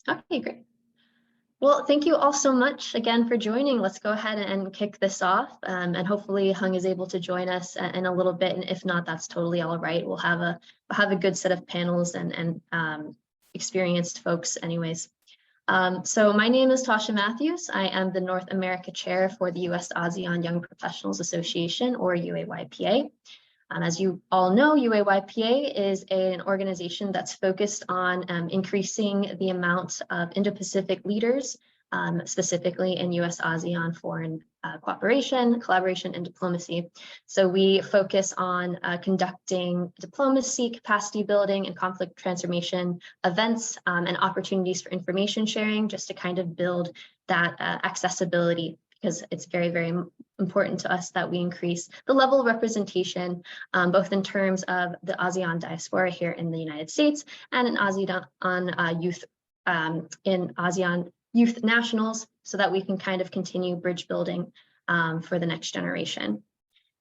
Okay, great. Well, thank you all so much again for joining. Let's go ahead and kick this off. And hopefully Hung is able to join us in a little bit. And if not, that's totally all right. We'll have a good set of panels and experienced folks anyways. So my name is Tasha Matthews. I am the North America Chair for the U.S. ASEAN Young Professionals Association, or UAYPA. As you all know, UAYPA is an organization that's focused on increasing the amount of Indo-Pacific leaders, specifically in U.S. ASEAN foreign cooperation, collaboration, and diplomacy. So we focus on conducting diplomacy, capacity building, and conflict transformation events and opportunities for information sharing, just to kind of build that accessibility, because it's very, very important to us that we increase the level of representation, both in terms of the ASEAN diaspora here in the United States and in ASEAN youth, in ASEAN youth nationals, so that we can kind of continue bridge building for the next generation.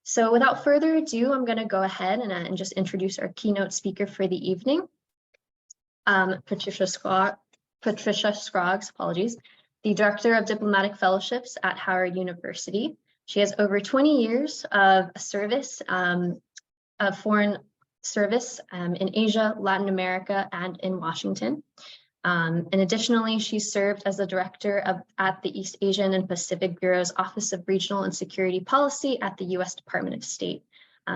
So without further ado, I'm going to go ahead and just introduce our keynote speaker for the evening, Patricia Scroggs, apologies, the Director of Diplomatic Fellowships at Howard University. She has over 20 years of service, of foreign service in Asia, Latin America, and in Washington. And additionally, she served as the director at the East Asian and Pacific Bureau's Office of Regional and Security Policy at the U.S. Department of State.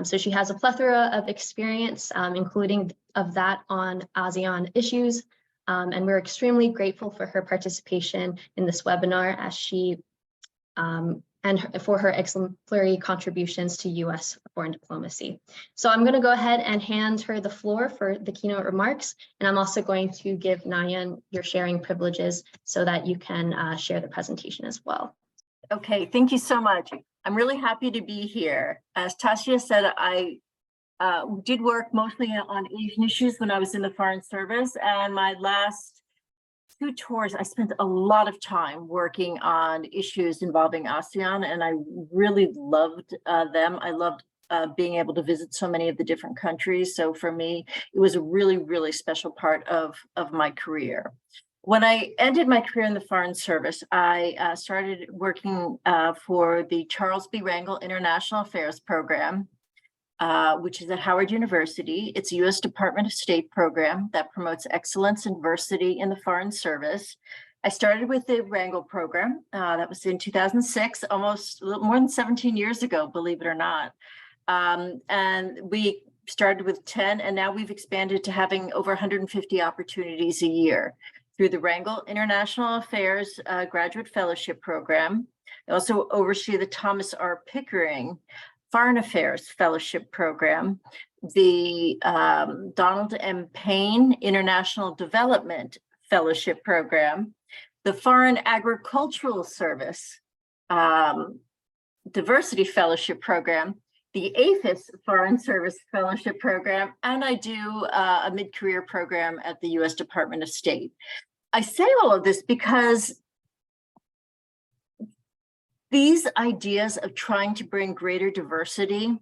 So she has a plethora of experience, including of that on ASEAN issues. And we're extremely grateful for her participation in this webinar as she and for her exemplary contributions to U.S. foreign diplomacy. So I'm going to go ahead and hand her the floor for the keynote remarks, and I'm also going to give Nayan your sharing privileges so that you can share the presentation as well. Okay, thank you so much. I'm really happy to be here. As Tasha said, I did work mostly on Asian issues when I was in the Foreign Service, and my last 2 tours, I spent a lot of time working on issues involving ASEAN, and I really loved them. I loved being able to visit so many of the different countries. So for me, it was a really, really special part of my career. When I ended my career in the Foreign Service, I started working for the Charles B. Rangel International Affairs Program, which is at Howard University. It's a U.S. Department of State program that promotes excellence and diversity in the Foreign Service. I started with the Rangel program. That was in 2006, almost a little more than 17 years ago, believe it or not. And we started with 10, and now we've expanded to having over 150 opportunities a year through the Rangel International Affairs Graduate Fellowship Program. I also oversee the Thomas R. Pickering Foreign Affairs Fellowship Program, the Donald M. Payne International Development Fellowship Program, the Foreign Agricultural Service Diversity Fellowship Program, the APHIS Foreign Service Fellowship Program, and I do a mid-career program at the U.S. Department of State. I say all of this because these ideas of trying to bring greater diversity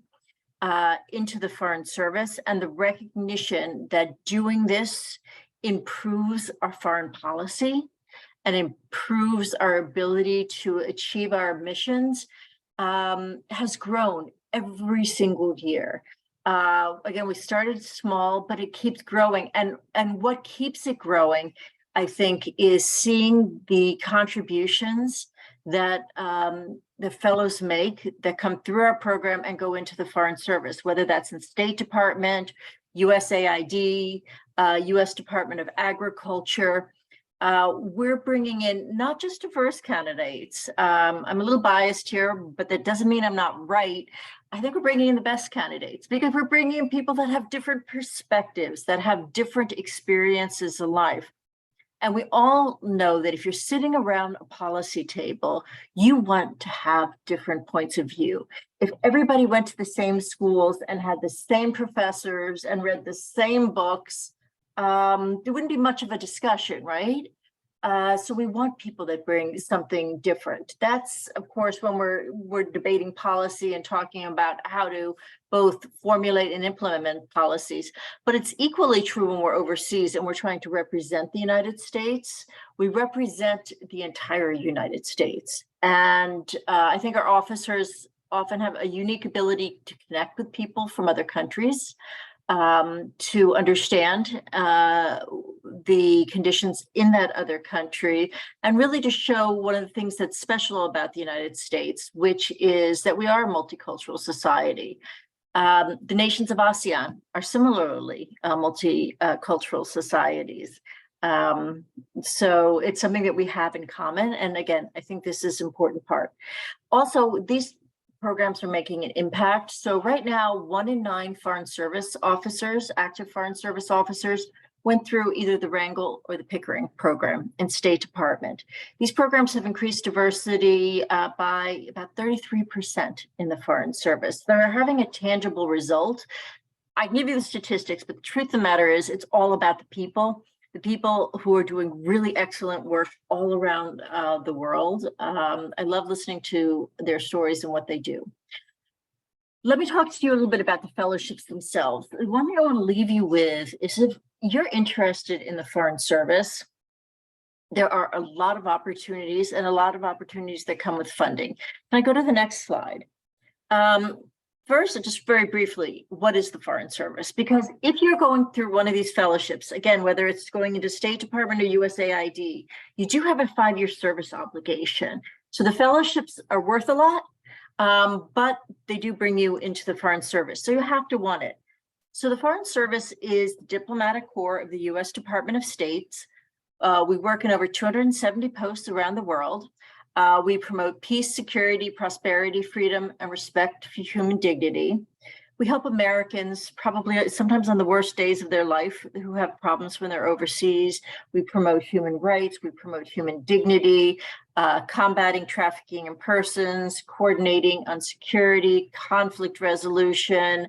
into the Foreign Service and the recognition that doing this improves our foreign policy and improves our ability to achieve our missions has grown every single year. Again, we started small, but it keeps growing. And what keeps it growing, I think, is seeing the contributions that the fellows make that come through our program and go into the Foreign Service, whether that's in State Department, USAID, U.S. Department of Agriculture. We're bringing in not just diverse candidates. I'm a little biased here, but that doesn't mean I'm not right. I think we're bringing in the best candidates because we're bringing in people that have different perspectives, that have different experiences in life. And we all know that if you're sitting around a policy table, you want to have different points of view. If everybody went to the same schools and had the same professors and read the same books, there wouldn't be much of a discussion, right? So we want people that bring something different. That's, of course, when we're debating policy and talking about how to both formulate and implement policies. But it's equally true when we're overseas and we're trying to represent the United States. We represent the entire United States. And I think our officers often have a unique ability to connect with people from other countries, to understand the conditions in that other country, and really to show one of the things that's special about the United States, which is that we are a multicultural society. The nations of ASEAN are similarly multicultural societies. So it's something that we have in common. And again, I think this is an important part. Also, these programs are making an impact. So right now, 1 in 9 foreign service officers, active foreign service officers, went through either the Rangel or the Pickering program in State Department. These programs have increased diversity by about 33% in the foreign service. They're having a tangible result. I can give you the statistics, but the truth of the matter is it's all about the people who are doing really excellent work all around the world. I love listening to their stories and what they do. Let me talk to you a little bit about the fellowships themselves. The one thing I want to leave you with is if you're interested in the foreign service, there are a lot of opportunities and a lot of opportunities that come with funding. Can I go to the next slide? First, just very briefly, what is the Foreign Service? Because if you're going through one of these fellowships, again, whether it's going into State Department or USAID, you do have a 5-year service obligation. So the fellowships are worth a lot, but they do bring you into the Foreign Service. So you have to want it. So the Foreign Service is the diplomatic corps of the US Department of State. We work in over 270 posts around the world. We promote peace, security, prosperity, freedom, and respect for human dignity. We help Americans, probably sometimes on the worst days of their life, who have problems when they're overseas. We promote human rights. We promote human dignity, combating trafficking in persons, coordinating on security, conflict resolution.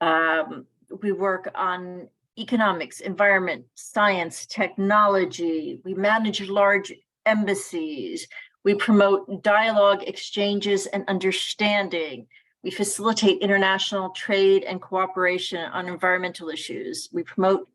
We work on economics, environment, science, technology. We manage large embassies. We promote dialogue, exchanges, and understanding. We facilitate international trade and cooperation on environmental issues. We promote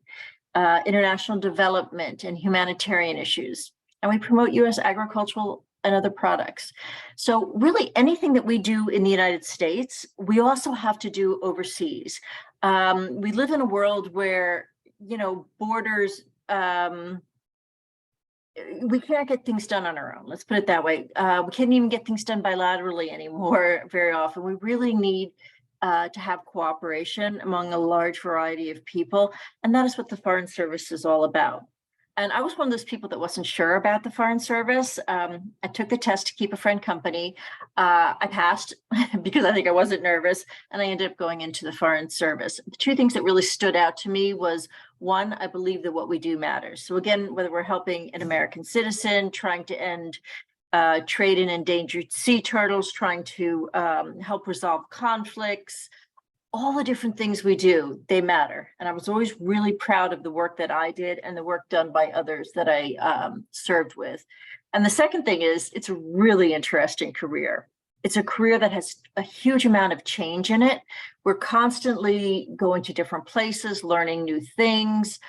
international development and humanitarian issues. And we promote US agricultural and other products. So really anything that we do in the United States, we also have to do overseas. We live in a world where, borders, we can't get things done on our own. Let's put it that way. We can't even get things done bilaterally anymore very often. We really need to have cooperation among a large variety of people. And that is what the Foreign Service is all about. And I was one of those people that wasn't sure about the Foreign Service. I took the test to keep a friend company. I passed because I think I wasn't nervous, and I ended up going into the Foreign Service. The 2 things that really stood out to me was, 1, I believe that what we do matters. So again, whether we're helping an American citizen, trying to end trade in endangered sea turtles, trying to help resolve conflicts, all the different things we do, they matter. And I was always really proud of the work that I did and the work done by others that I served with. And the second thing is, it's a really interesting career. It's a career that has a huge amount of change in it. We're constantly going to different places, learning new things,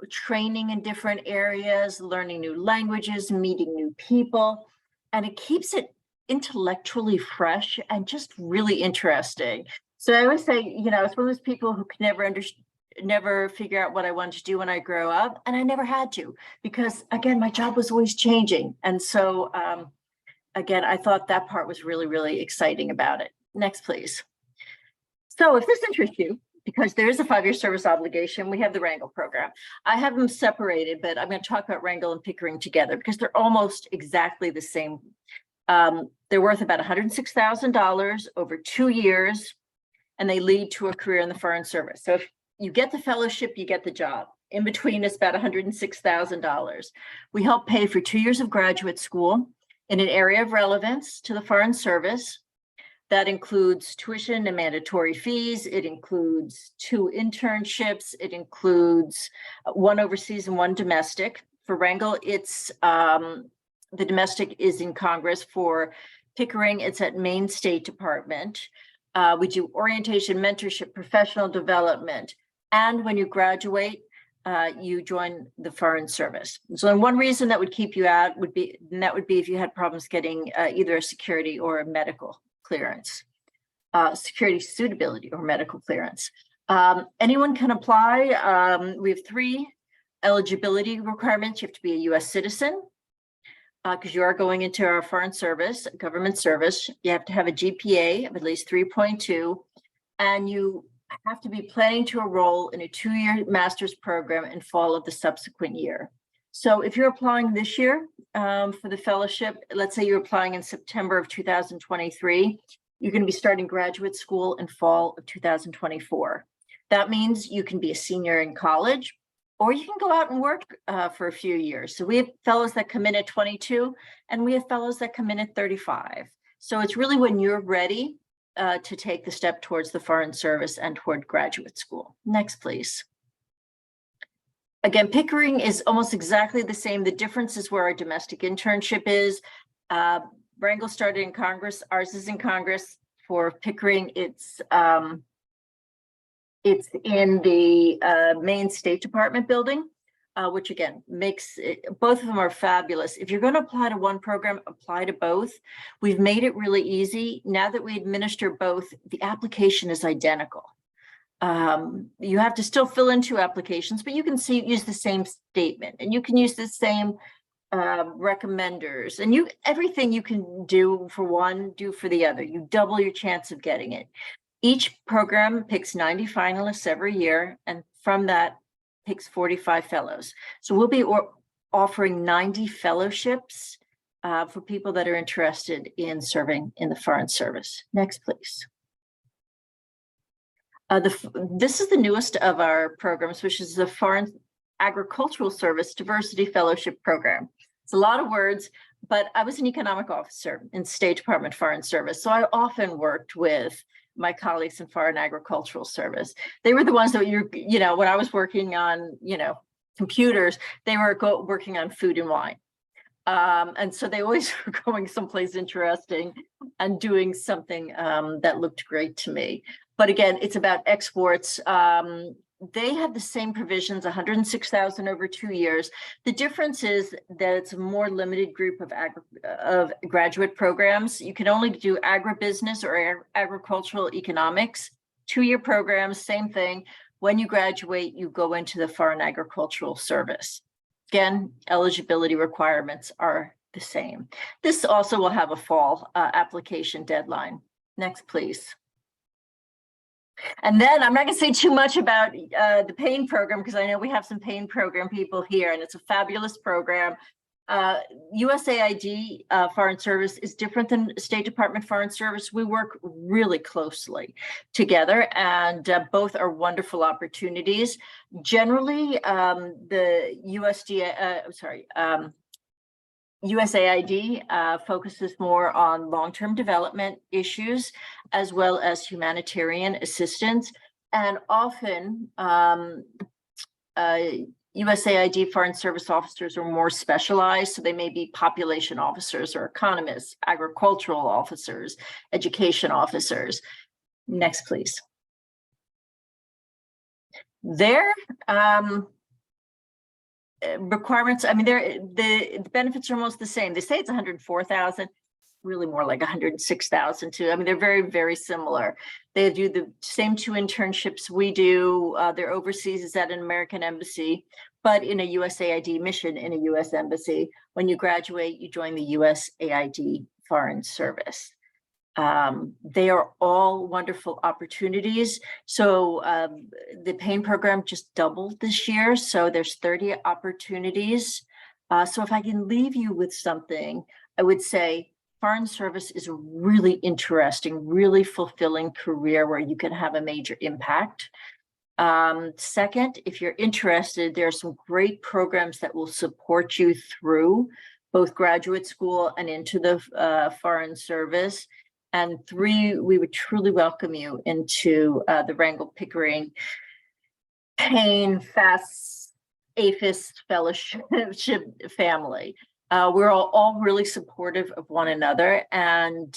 training in different areas, learning new languages, meeting new people. And it keeps it intellectually fresh and just really interesting. So I always say, it's one of those people who can never figure out what I wanted to do when I grow up. And I never had to, because again, my job was always changing. And so, again, I thought that part was really, really exciting about it. Next, please. So if this interests you, because there is a 5-year service obligation, we have the Rangel program. I have them separated, but I'm going to talk about Rangel and Pickering together because they're almost exactly the same. They're worth about $106,000 over 2 years, and they lead to a career in the Foreign Service. So if you get the fellowship, you get the job. In between, it's about $106,000. We help pay for 2 years of graduate school in an area of relevance to the Foreign Service. That includes tuition and mandatory fees. It includes 2 internships. It includes 1 overseas and 1 domestic For Rangel, it's the domestic is in Congress. For Pickering, it's at Maine State Department. We do orientation, mentorship, professional development, and when you graduate, you join the Foreign Service. So one reason that would keep you out would be if you had problems getting either a security or a medical clearance, security suitability or medical clearance. Anyone can apply. We have 3 eligibility requirements. You have to be a U.S. citizen, because you are going into our foreign service, government service. You have to have a GPA of at least 3.2, and you have to be planning to enroll in a 2-year master's program in fall of the subsequent year. So if you're applying this year for the fellowship, let's say you're applying in September of 2023, you're going to be starting graduate school in fall of 2024. That means you can be a senior in college, or you can go out and work for a few years. So we have fellows that come in at 22, and we have fellows that come in at 35. So it's really when you're ready to take the step towards the Foreign Service and toward graduate school. Next, please. Again, Pickering is almost exactly the same. The difference is where our domestic internship is. Rangel started in Congress. Ours is in Congress. For Pickering, it's in the Maine State Department building, which again makes it, both of them are fabulous. If you're going to apply to one program, apply to both. We've made it really easy. Now that we administer both, the application is identical. You have to still fill in 2 applications, but you can use the same statement, and you can use the same recommenders, and everything you can do for one, do for the other. You double your chance of getting it. Each program picks 90 finalists every year, and from that picks 45 fellows. So we'll be offering 90 fellowships for people that are interested in serving in the Foreign Service. Next, please. This is the newest of our programs, which is the Foreign Agricultural Service Diversity Fellowship Program. It's a lot of words, but I was an economic officer in State Department Foreign Service, so I often worked with my colleagues in Foreign Agricultural Service. They were the ones that when I was working on, computers, they were working on food and wine. And so they always were going someplace interesting and doing something that looked great to me. But again, it's about exports. They have the same provisions, 106,000 over 2 years. The difference is that it's a more limited group of graduate programs. You can only do agribusiness or agricultural economics. 2-year programs, same thing. When you graduate, you go into the Foreign Agricultural Service. Again, eligibility requirements are the same. This also will have a fall application deadline. Next, please. And then I'm not going to say too much about the Payne program, because I know we have some Payne program people here, and it's a fabulous program. USAID Foreign Service is different than State Department Foreign Service. We work really closely together, and both are wonderful opportunities. Generally, the USAID focuses more on long-term development issues as well as humanitarian assistance, and often USAID Foreign Service officers are more specialized, so they may be population officers or economists, agricultural officers, education officers. Next, please. Their requirements, I mean, the benefits are almost the same. They say it's 104,000, really more like 106,000 too. I mean, they're very, very similar. They do the same 2 internships we do. They're overseas is at an American embassy, but in a USAID mission in a US embassy. When you graduate, you join the USAID Foreign Service. They are all wonderful opportunities. So the Payne program just doubled this year. So there's 30 opportunities. So if I can leave you with something, I would say Foreign Service is a really interesting, really fulfilling career where you can have a major impact. Second, if you're interested, there are some great programs that will support you through both graduate school and into the Foreign Service. And 3, we would truly welcome you into the Rangel, Pickering, Payne, FAST APHIS fellowship family. We're all really supportive of one another. And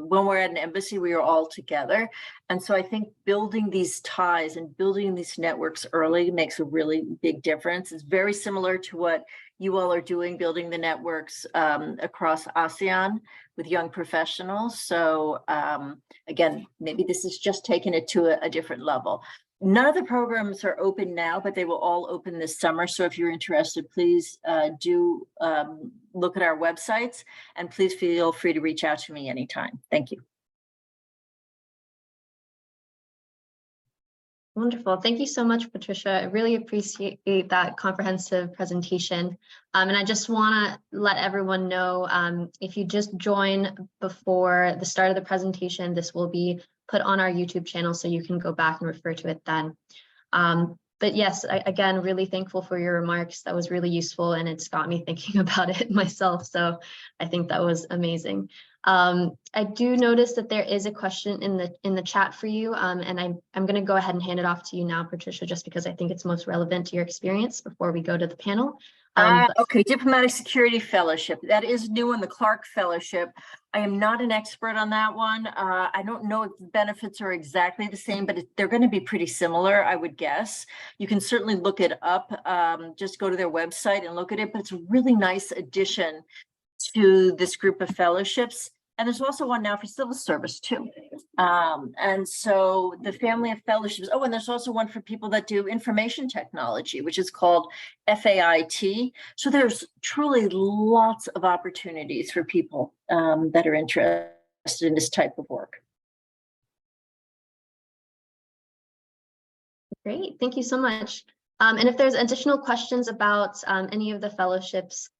when we're at an embassy, we are all together. And so I think building these ties and building these networks early makes a really big difference. It's very similar to what you all are doing, building the networks across ASEAN with young professionals. So again, maybe this is just taking it to a different level. None of the programs are open now, but they will all open this summer. So if you're interested, please do look at our websites, and please feel free to reach out to me anytime. Thank you. Wonderful. Thank you so much, Patricia. I really appreciate that comprehensive presentation. And I just want to let everyone know, if you just join before the start of the presentation, this will be put on our YouTube channel, so you can go back and refer to it then. But yes, again, really thankful for your remarks. That was really useful, and it's got me thinking about it myself. So I think that was amazing. I do notice that there is a question in the chat for you, and I'm going to go ahead and hand it off to you now, Patricia, just because I think it's most relevant to your experience before we go to the panel. Okay, Diplomatic Security Fellowship. That is new in the Clark Fellowship. I am not an expert on that one. I don't know if the benefits are exactly the same, but they're going to be pretty similar, I would guess. You can certainly look it up. Just go to their website and look at it, but it's a really nice addition to this group of fellowships. And there's also one now for civil service too. And so the family of fellowships, oh, and there's also one for people that do information technology, which is called FAIT. So there's truly lots of opportunities for people that are interested in this type of work. Great, thank you so much. And if there's additional questions about any of the fellowships,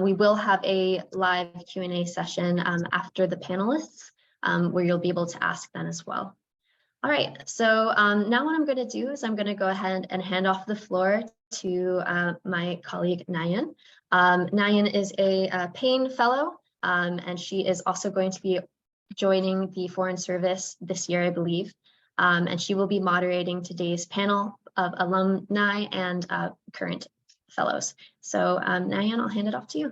we will have a live Q&A session after the panelists, where you'll be able to ask them as well. All right, so now what I'm going to do is I'm going to go ahead and hand off the floor to my colleague Nayan. Nayan is a Payne Fellow, and she is also going to be joining the Foreign Service this year, I believe. And she will be moderating today's panel of alumni and current fellows. So Nayan, I'll hand it off to you.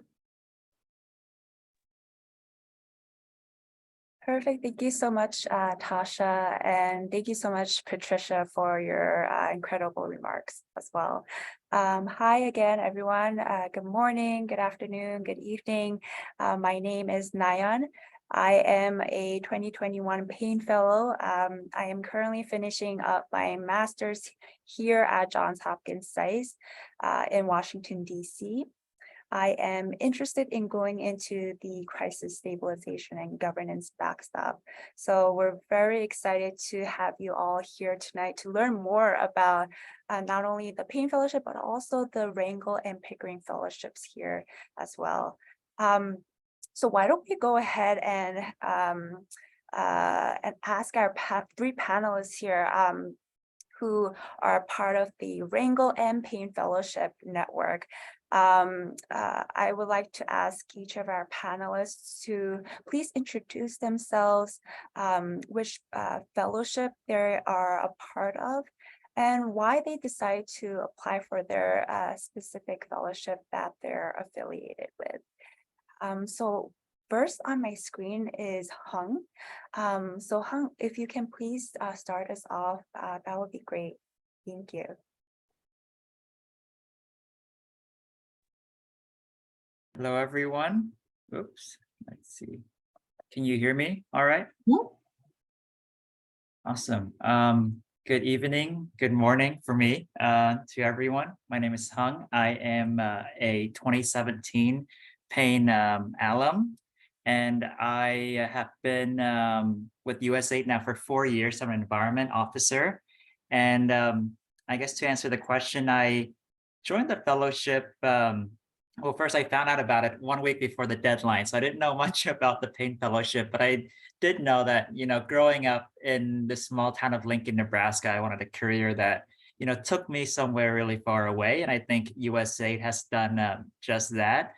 Perfect. Thank you so much, Tasha, and thank you so much, Patricia, for your incredible remarks as well. Hi again, everyone. Good morning, good afternoon, good evening. My name is Nayan. I am a 2021 Payne Fellow. I am currently finishing up my master's here at Johns Hopkins SAIS in Washington, D.C. I am interested in going into the crisis stabilization and governance backstop. So we're very excited to have you all here tonight to learn more about not only the Payne Fellowship, but also the Rangel and Pickering Fellowships here as well. So why don't we go ahead and ask our three panelists here who are part of the Rangel and Payne Fellowship Network. I would like to ask each of our panelists to please introduce themselves, which fellowship they are a part of, and why they decide to apply for their specific fellowship that they're affiliated with. So first on my screen is Hung. So Hung, if you can please start us off, that would be great. Thank you. Hello, everyone. Oops, let's see. Can you hear me? All right. Yeah. Awesome. Good evening, good morning for me to everyone. My name is Hung. I am a 2017 Payne alum, and I have been with USAID now for 4 years. I'm an environment officer. And I guess to answer the question, I joined the fellowship. Well, first I found out about it 1 week before the deadline. So I didn't know much about the Payne Fellowship, but I did know that, growing up in the small town of Lincoln, Nebraska, I wanted a career that, took me somewhere really far away. And I think USAID has done just that.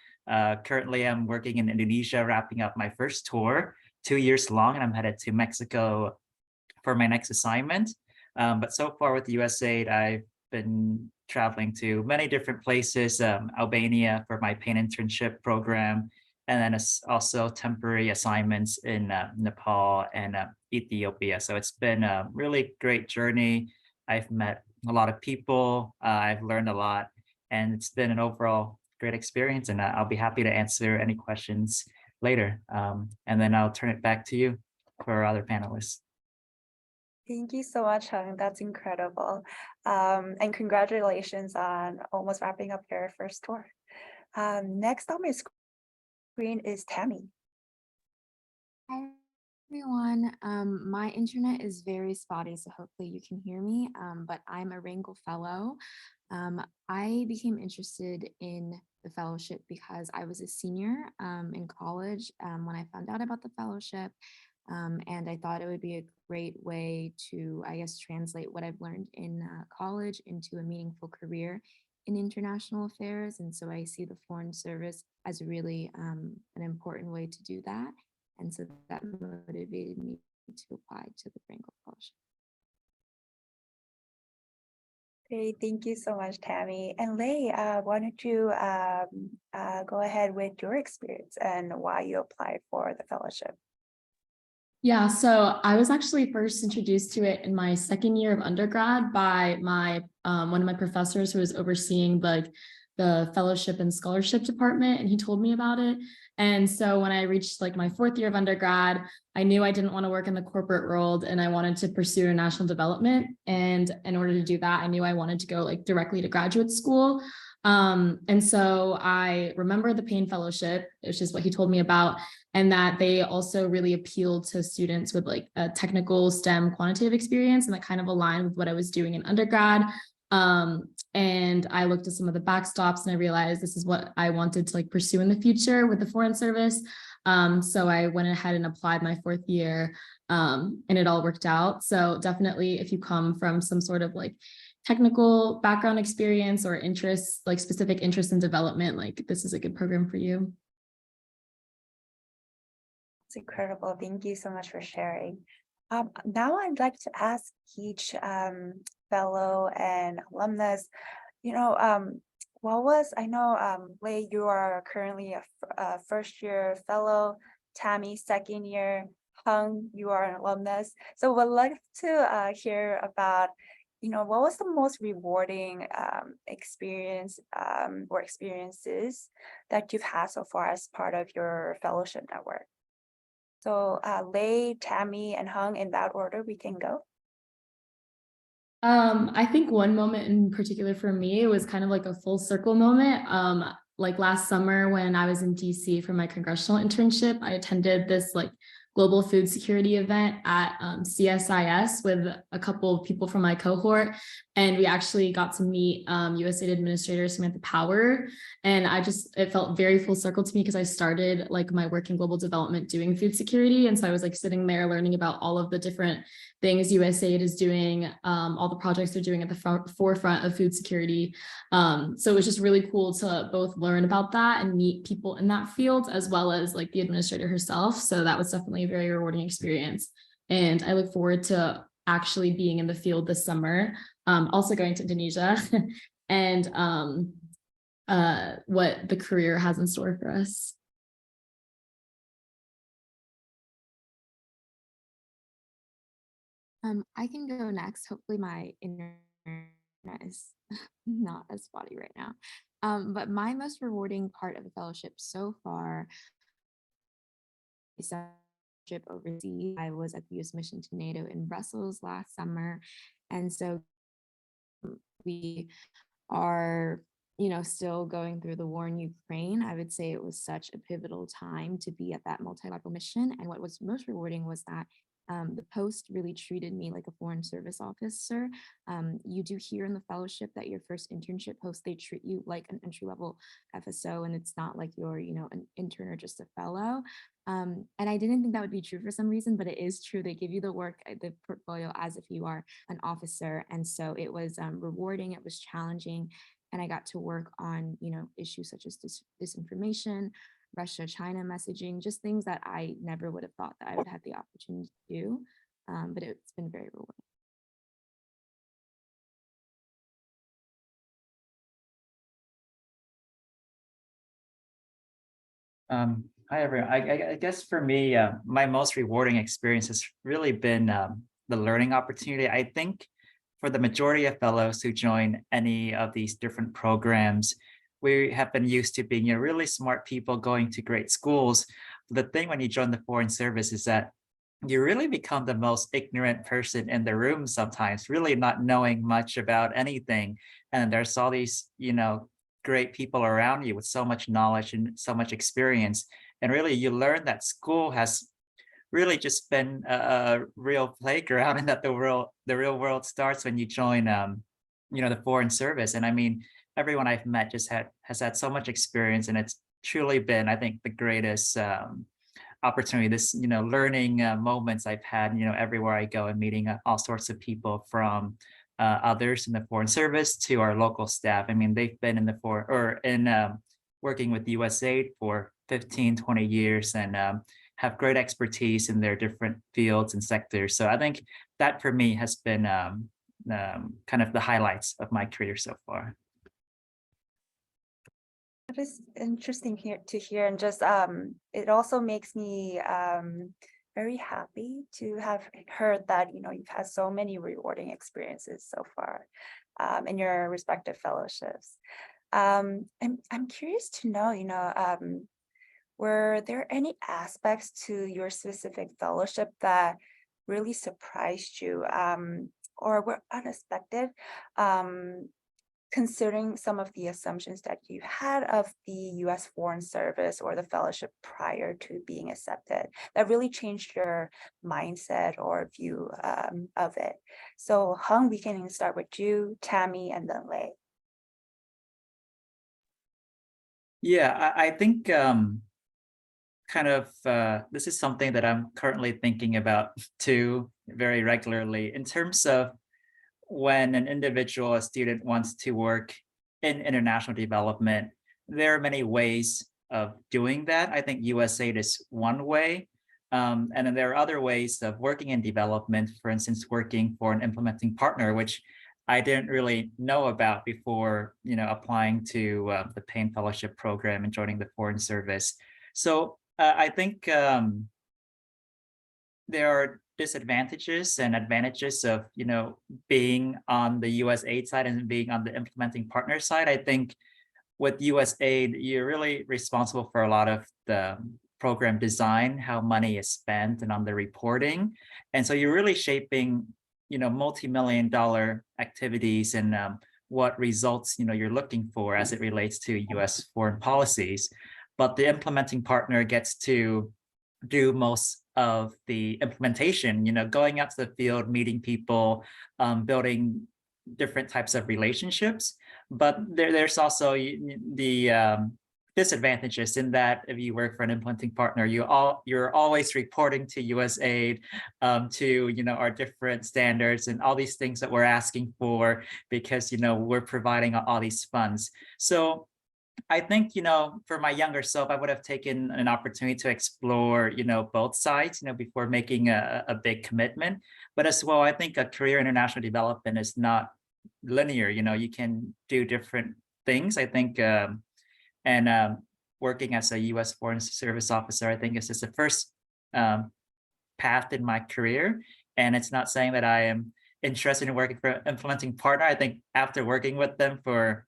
Currently, I'm working in Indonesia, wrapping up my first tour, 2 years long, and I'm headed to Mexico for my next assignment. But so far with USAID, I've been traveling to many different places, Albania for my Payne internship program, and then also temporary assignments in Nepal and Ethiopia. So it's been a really great journey. I've met a lot of people, I've learned a lot, and it's been an overall great experience. And I'll be happy to answer any questions later. And then I'll turn it back to you for our other panelists. Thank you so much, Hung. That's incredible. And congratulations on almost wrapping up your first tour. Next on my screen is Tammy. Hi everyone. My internet is very spotty, so hopefully you can hear me, but I'm a Rangel Fellow. I became interested in the fellowship because I was a senior in college when I found out about the fellowship, and I thought it would be a great way to, I guess, translate what I've learned in college into a meaningful career in international affairs. And so I see the Foreign Service as really an important way to do that. And so that motivated me to apply to the Rangel Fellowship. Great, thank you so much, Tammy. And Lei, why don't you go ahead with your experience and why you applied for the fellowship? Yeah, so I was actually first introduced to it in my second year of undergrad by my one of my professors who was overseeing the fellowship and scholarship department, and he told me about it. And so when I reached like my fourth year of undergrad, I knew I didn't want to work in the corporate world and I wanted to pursue international development. And in order to do that, I knew I wanted to go like directly to graduate school. And so I remember the Payne Fellowship, which is what he told me about, and that they also really appealed to students with like a technical STEM quantitative experience, and that kind of aligned with what I was doing in undergrad. And I looked at some of the backstops and I realized this is what I wanted to like pursue in the future with the Foreign Service. So I went ahead and applied my fourth year, and it all worked out. So definitely if you come from some sort of like technical background experience or interests, like specific interest in development, like this is a good program for you. It's incredible. Thank you so much for sharing. Now I'd like to ask each fellow and alumnus, I know, Lei, you are currently a first year fellow, Tammy, second year, Hung, you are an alumnus. So we'd like to hear about, what was the most rewarding experience or experiences that you've had so far as part of your fellowship network? So Lei, Tammy, and Hung, in that order, we can go. I think one moment in particular for me, it was kind of like a full circle moment. Like last summer when I was in DC for my congressional internship, I attended this like global food security event at CSIS with a couple of people from my cohort. And we actually got to meet USAID Administrator Samantha Power. And it felt very full circle to me because I started like my work in global development doing food security. And so I was like sitting there learning about all of the different things USAID is doing, all the projects they're doing at the forefront of food security. So it was just really cool to both learn about that and meet people in that field, as well as like the administrator herself. So that was definitely a very rewarding experience. And I look forward to actually being in the field this summer, also going to Indonesia and what the career has in store for us. I can go next. Hopefully my internet is not as spotty right now. But my most rewarding part of the fellowship so far is trip overseas. I was at the U.S. mission to NATO in Brussels last summer. And so we are, still going through the war in Ukraine. I would say it was such a pivotal time to be at that multilateral mission. And what was most rewarding was that the post really treated me like a foreign service officer. You do hear in the fellowship that your first internship post, they treat you like an entry-level FSO, and it's not like you're, an intern or just a fellow. And I didn't think that would be true for some reason, but it is true. They give you the work, the portfolio as if you are an officer. And so it was rewarding, it was challenging. And I got to work on, issues such as disinformation, Russia-China messaging, just things that I never would have thought that I would have the opportunity to do. But it's been very rewarding. Hi everyone. I guess for me, my most rewarding experience has really been the learning opportunity. I think for the majority of fellows who join any of these different programs, we have been used to being really smart people going to great schools. The thing when you join the foreign service is that you really become the most ignorant person in the room sometimes, really not knowing much about anything. And there's all these, great people around you with so much knowledge and so much experience. And really, you learn that school has really just been a real playground, and that the real world starts when you join, the foreign service. And I mean, everyone I've met has had so much experience, and it's truly been, I think, the greatest opportunity. This, learning moments I've had, everywhere I go, and meeting all sorts of people from others in the foreign service to our local staff. I mean, they've been in the working with USAID for 15, 20 years, and have great expertise in their different fields and sectors. So I think that for me has been kind of the highlights of my career so far. That is interesting to hear, and just it also makes me very happy to have heard that you've had so many rewarding experiences so far in your respective fellowships. I'm curious to know, were there any aspects to your specific fellowship that really surprised you or were unexpected? Considering some of the assumptions that you had of the U.S. Foreign Service or the fellowship prior to being accepted, that really changed your mindset or view of it. So Hung, we can start with you, Tammy, and then Lei. Yeah, I think this is something that I'm currently thinking about too very regularly, in terms of when an individual, a student, wants to work in international development. There are many ways of doing that. I think USAID is one way. And then there are other ways of working in development, for instance, working for an implementing partner, which I didn't really know about before, applying to the Payne Fellowship Program and joining the Foreign Service. So I think there are disadvantages and advantages of being on the USAID side and being on the implementing partner side. I think with USAID, you're really responsible for a lot of the program design, how money is spent, and on the reporting. And so you're really shaping multi-million-dollar activities and what results you're looking for as it relates to US foreign policies. But the implementing partner gets to do most of the implementation, going out to the field, meeting people, building different types of relationships. But there's also the disadvantages in that if you work for an implementing partner, you're always reporting to USAID, to our different standards and all these things that we're asking for, because we're providing all these funds. So I think, for my younger self, I would have taken an opportunity to explore, both sides, before making a big commitment. But as well, I think a career in international development is not linear. You can do different things. I think, and working as a U.S. Foreign Service officer, I think is just the first path in my career. And it's not saying that I am interested in working for an implementing partner. I think after working with them for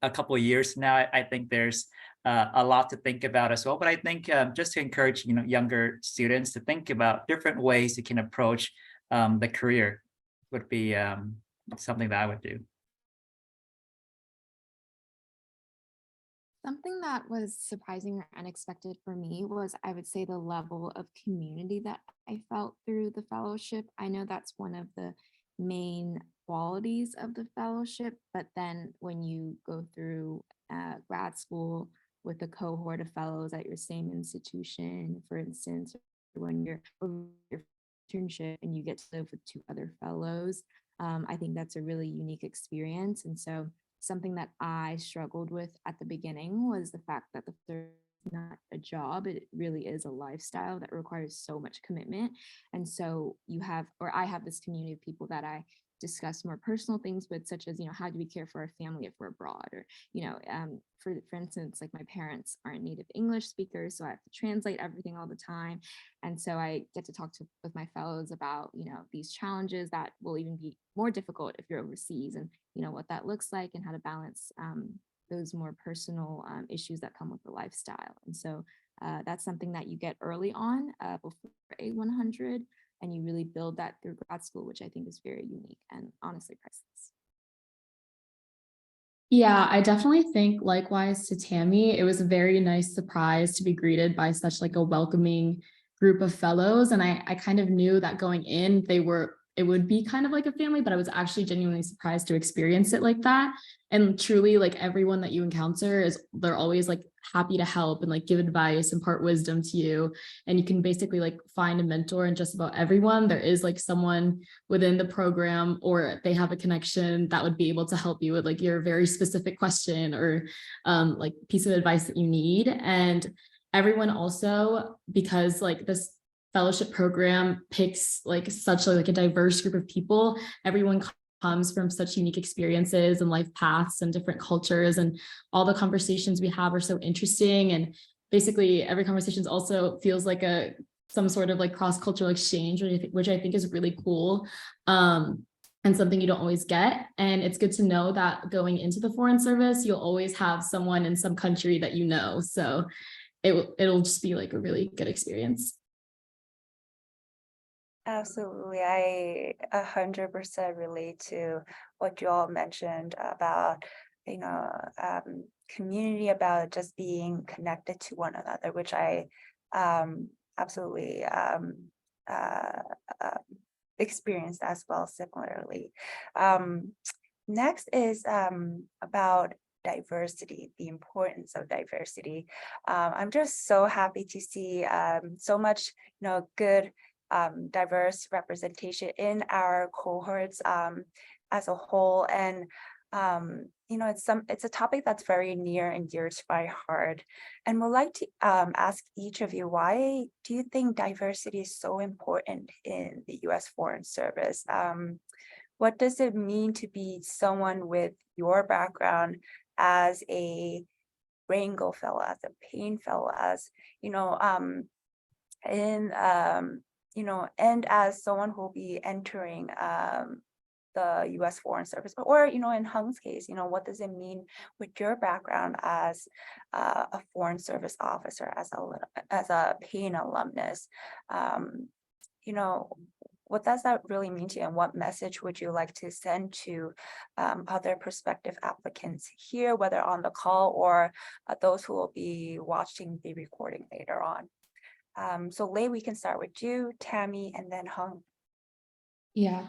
a couple of years now, I think there's a lot to think about as well. But I think just to encourage younger students to think about different ways you can approach the career would be something that I would do. Something that was surprising or unexpected for me was, I would say, the level of community that I felt through the fellowship. I know that's one of the main qualities of the fellowship, but then when you go through grad school with a cohort of fellows at your same institution, for instance, when you're over your internship and you get to live with two other fellows, I think that's a really unique experience. And so something that I struggled with at the beginning was the fact that the service is not a job. It really is a lifestyle that requires so much commitment. And so I have this community of people that I discuss more personal things, but such as, how do we care for our family if we're abroad, or, for instance, like my parents aren't native English speakers, so I have to translate everything all the time. And so I get to talk with my fellows about, these challenges that will even be more difficult if you're overseas, and, what that looks like and how to balance those more personal issues that come with the lifestyle. And so that's something that you get early on before A100, and you really build that through grad school, which I think is very unique and honestly priceless. Yeah, I definitely think likewise to Tammy, it was a very nice surprise to be greeted by such like a welcoming group of fellows. And I kind of knew that going in, it would be kind of like a family, but I was actually genuinely surprised to experience it like that. And truly, like everyone that you encounter they're always like happy to help and like give advice, impart wisdom to you. And you can basically like find a mentor in just about everyone. There is like someone within the program, or they have a connection that would be able to help you with like your very specific question or like piece of advice that you need. And everyone also, because like this fellowship program picks like such like a diverse group of people, everyone comes from such unique experiences and life paths and different cultures, and all the conversations we have are so interesting. And basically every conversation also feels like some sort of like cross-cultural exchange, which I think is really cool. And something you don't always get. And it's good to know that going into the Foreign Service, you'll always have someone in some country that you know. So it'll just be like a really good experience. Absolutely. I 100% relate to what you all mentioned about, community, about just being connected to one another, which I absolutely experienced as well, similarly. Next is about diversity, the importance of diversity. I'm just so happy to see so much, good diverse representation in our cohorts as a whole. And it's a topic that's very near and dear to my heart. And would like to ask each of you, why do you think diversity is so important in the U.S. Foreign Service? What does it mean to be someone with your background as a Rangel fellow, as a Payne fellow, as and as someone who will be entering the U.S. Foreign Service, or in Hung's case, what does it mean with your background as a Foreign Service officer, as a Payne alumnus? What does that really mean to you, and what message would you like to send to other prospective applicants here, whether on the call or those who will be watching the recording later on? So Lei, we can start with you, Tammy, and then Hung. Yeah,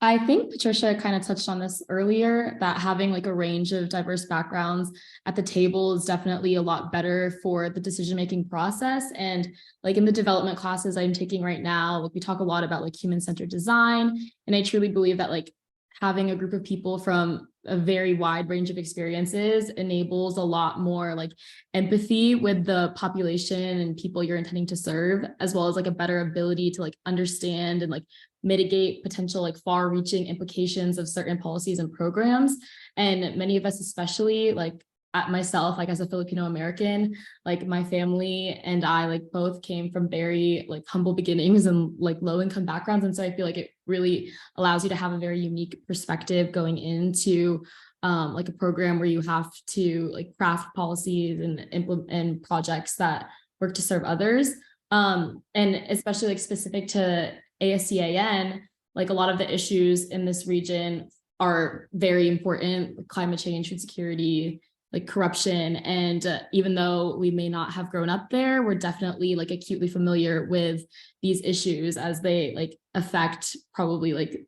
I think Patricia kind of touched on this earlier, that having like a range of diverse backgrounds at the table is definitely a lot better for the decision-making process. And like in the development classes I'm taking right now, like we talk a lot about like human-centered design. And I truly believe that like having a group of people from a very wide range of experiences enables a lot more like empathy with the population and people you're intending to serve, as well as like a better ability to like understand and like mitigate potential like far-reaching implications of certain policies and programs. And many of us, especially like at myself, like as a Filipino American, like my family and I like both came from very like humble beginnings and like low income backgrounds. And so I feel like it really allows you to have a very unique perspective going into like a program where you have to like craft policies and implement projects that work to serve others. And especially like specific to ASEAN, like a lot of the issues in this region are very important: like climate change, food security, like corruption. And even though we may not have grown up there, we're definitely like acutely familiar with these issues, as they like affect probably like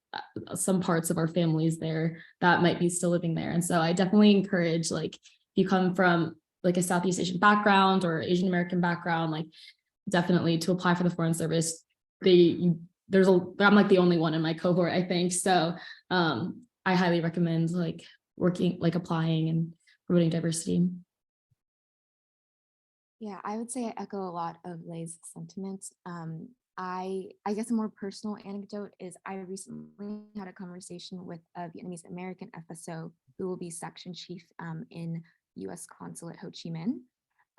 some parts of our families there that might be still living there. And so I definitely encourage, like, if you come from like a Southeast Asian background or Asian American background, like definitely to apply for the Foreign Service. I'm like the only one in my cohort, I think. So I highly recommend like applying and promoting diversity. Yeah, I would say I echo a lot of Lei's sentiments. I guess a more personal anecdote is I recently had a conversation with a Vietnamese American FSO who will be section chief in U.S. Consulate Ho Chi Minh.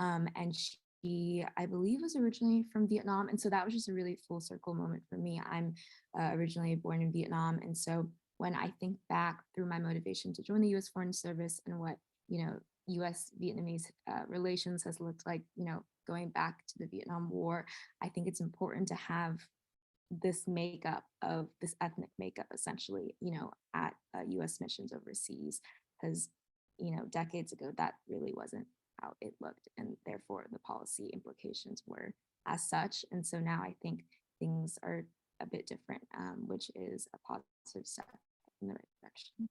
And she, I believe, was originally from Vietnam. And so that was just a really full circle moment for me. I'm originally born in Vietnam. And so when I think back through my motivation to join the U.S. Foreign Service and what, U.S. Vietnamese relations has looked like, going back to the Vietnam War, I think it's important to have this ethnic makeup essentially, at U.S. missions overseas, because, decades ago, that really wasn't how it looked. And therefore the policy implications were as such. And so now I think things are a bit different, which is a positive step in the right direction.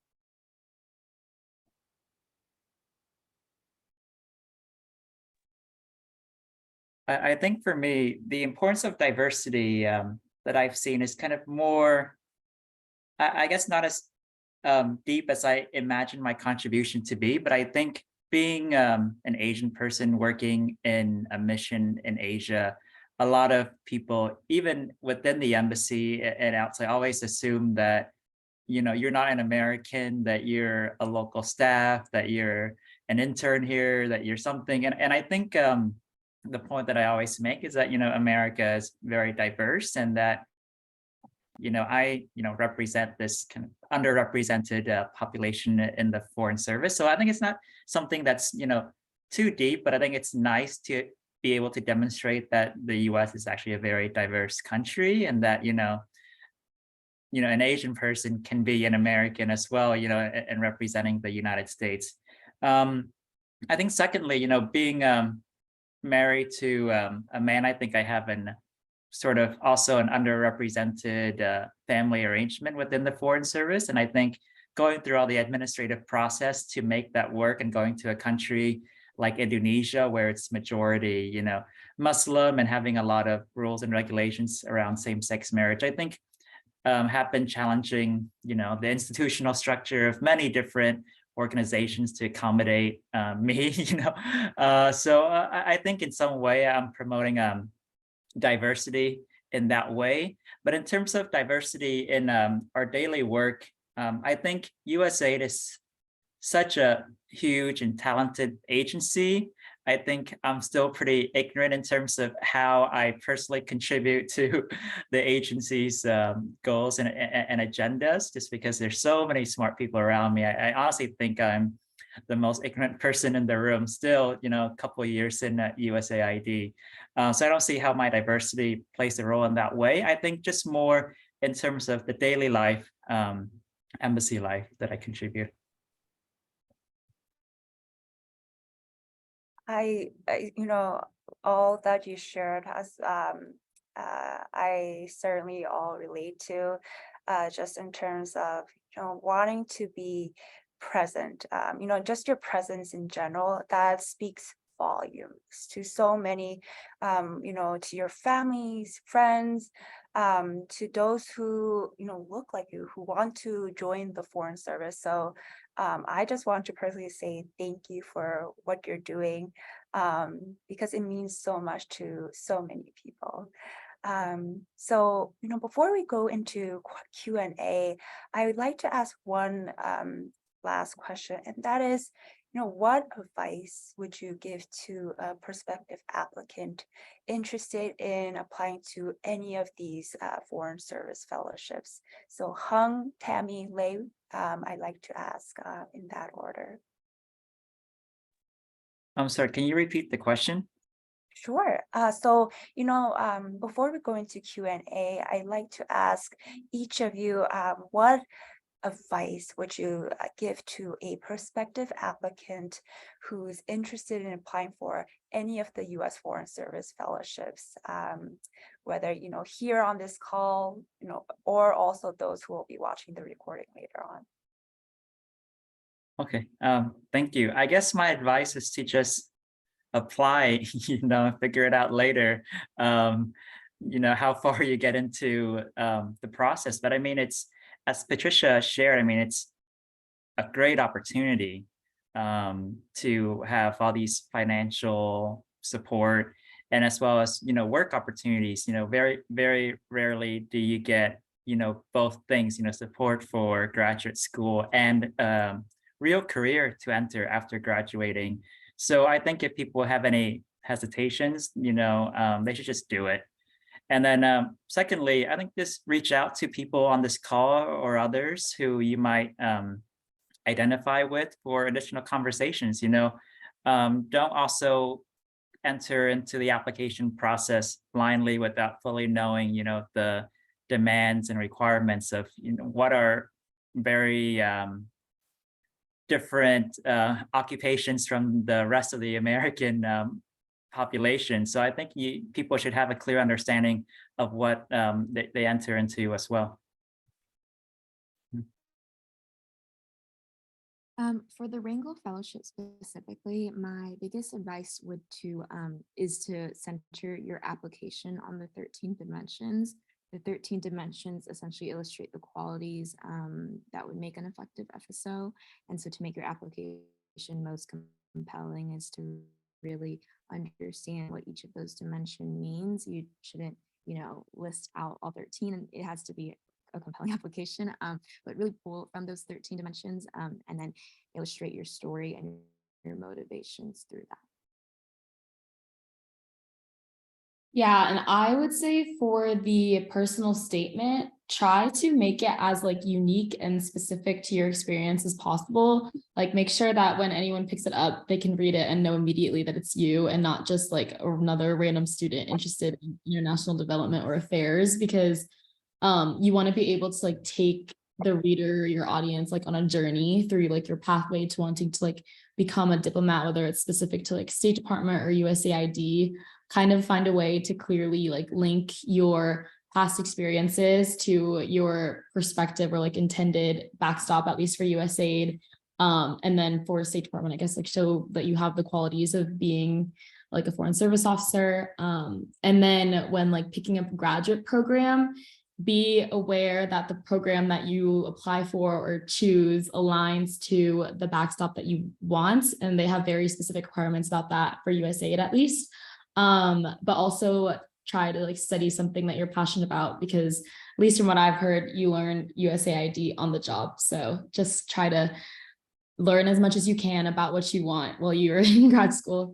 I think for me, the importance of diversity that I've seen is kind of more, I guess not as deep as I imagine my contribution to be, but I think being an Asian person working in a mission in Asia, a lot of people, even within the embassy and outside, always assume that, you're not an American, that you're a local staff, that you're an intern here, that you're something. And I think the point that I always make is that, America is very diverse, and that, I, represent this kind of underrepresented population in the foreign service. So I think it's not something that's, too deep, but I think it's nice to be able to demonstrate that the US is actually a very diverse country, and that, an Asian person can be an American as well, and representing the United States. I think secondly, being married to a man, I think I have an sort of also an underrepresented family arrangement within the Foreign Service. And I think going through all the administrative process to make that work, and going to a country like Indonesia, where it's majority, Muslim, and having a lot of rules and regulations around same-sex marriage, I think have been challenging, the institutional structure of many different organizations to accommodate me, so I think in some way I'm promoting diversity in that way. But in terms of diversity in our daily work, I think USAID is such a huge and talented agency. I think I'm still pretty ignorant in terms of how I personally contribute to the agency's goals and agendas, just because there's so many smart people around me. I honestly think I'm the most ignorant person in the room still, a couple of years in USAID. So I don't see how my diversity plays a role in that way. I think just more in terms of the daily life, embassy life that I contribute. All that you shared has, I certainly all relate to, just in terms of, wanting to be present, just your presence in general, that speaks volumes to so many, to your families, friends, to those who, look like you, who want to join the Foreign Service. So I just want to personally say thank you for what you're doing, because it means so much to so many people. So, before we go into Q&A, I would like to ask one last question, and that is, what advice would you give to a prospective applicant interested in applying to any of these Foreign Service fellowships? So Hung, Tammy, Lei, I'd like to ask in that order. I'm sorry, can you repeat the question? Sure. So, before we go into Q&A, I'd like to ask each of you, what advice would you give to a prospective applicant who's interested in applying for any of the U.S. Foreign Service fellowships, whether, here on this call, or also those who will be watching the recording later on? Okay, thank you. I guess my advice is to just apply, figure it out later, how far you get into the process. But I mean, it's, as Patricia shared, it's a great opportunity to have all these financial support and as well as, work opportunities. Very, very rarely do you get, both things, support for graduate school and real career to enter after graduating. So I think if people have any hesitations, they should just do it. And then secondly, I think just reach out to people on this call or others who you might identify with for additional conversations. Don't also enter into the application process blindly without fully knowing, the demands and requirements of, what are very different occupations from the rest of the American population. So I think people should have a clear understanding of what they enter into as well. For the Rangel Fellowship specifically, my biggest advice is to center your application on the 13 dimensions. The 13 dimensions essentially illustrate the qualities that would make an effective FSO. And so to make your application most compelling is to really understand what each of those dimensions means. You shouldn't, list out all 13, and it has to be a compelling application, but really pull from those 13 dimensions and then illustrate your story and your motivations through that. Yeah, and I would say for the personal statement, try to make it as unique and specific to your experience as possible. Make sure that when anyone picks it up, they can read it and know immediately that it's you and not just another random student interested in international development or affairs, because you want to be able to take the reader, your audience, on a journey through your pathway to wanting to become a diplomat, whether it's specific to State Department or USAID. Kind of find a way to clearly link your past experiences to your perspective or intended backstop, at least for USAID. And then for State Department, I guess show that you have the qualities of being a foreign service officer. And then when picking up a graduate program, be aware that the program that you apply for or choose aligns to the backstop that you want. And they have very specific requirements about that for USAID at least. But also try to study something that you're passionate about, because at least from what I've heard, you learn USAID on the job. So just try to learn as much as you can about what you want while you're in grad school.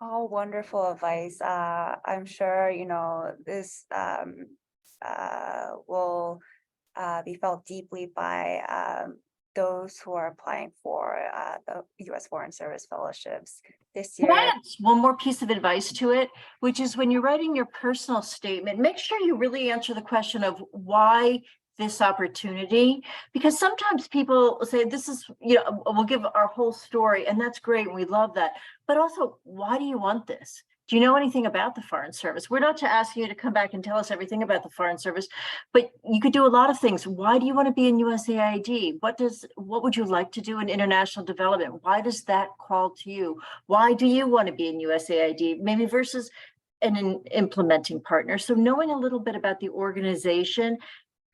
All wonderful advice. I'm sure, this will be felt deeply by those who are applying for the U.S. Foreign Service Fellowships this year. Can I add one more piece of advice to it, which is when you're writing your personal statement, make sure you really answer the question of why this opportunity, because sometimes people say this is, we'll give our whole story, and that's great, and we love that. But also, why do you want this? Do you know anything about the Foreign Service? We're not to ask you to come back and tell us everything about the Foreign Service, but you could do a lot of things. Why do you want to be in USAID? What would you like to do in international development? Why does that call to you? Why do you want to be in USAID? Maybe versus an implementing partner. So knowing a little bit about the organization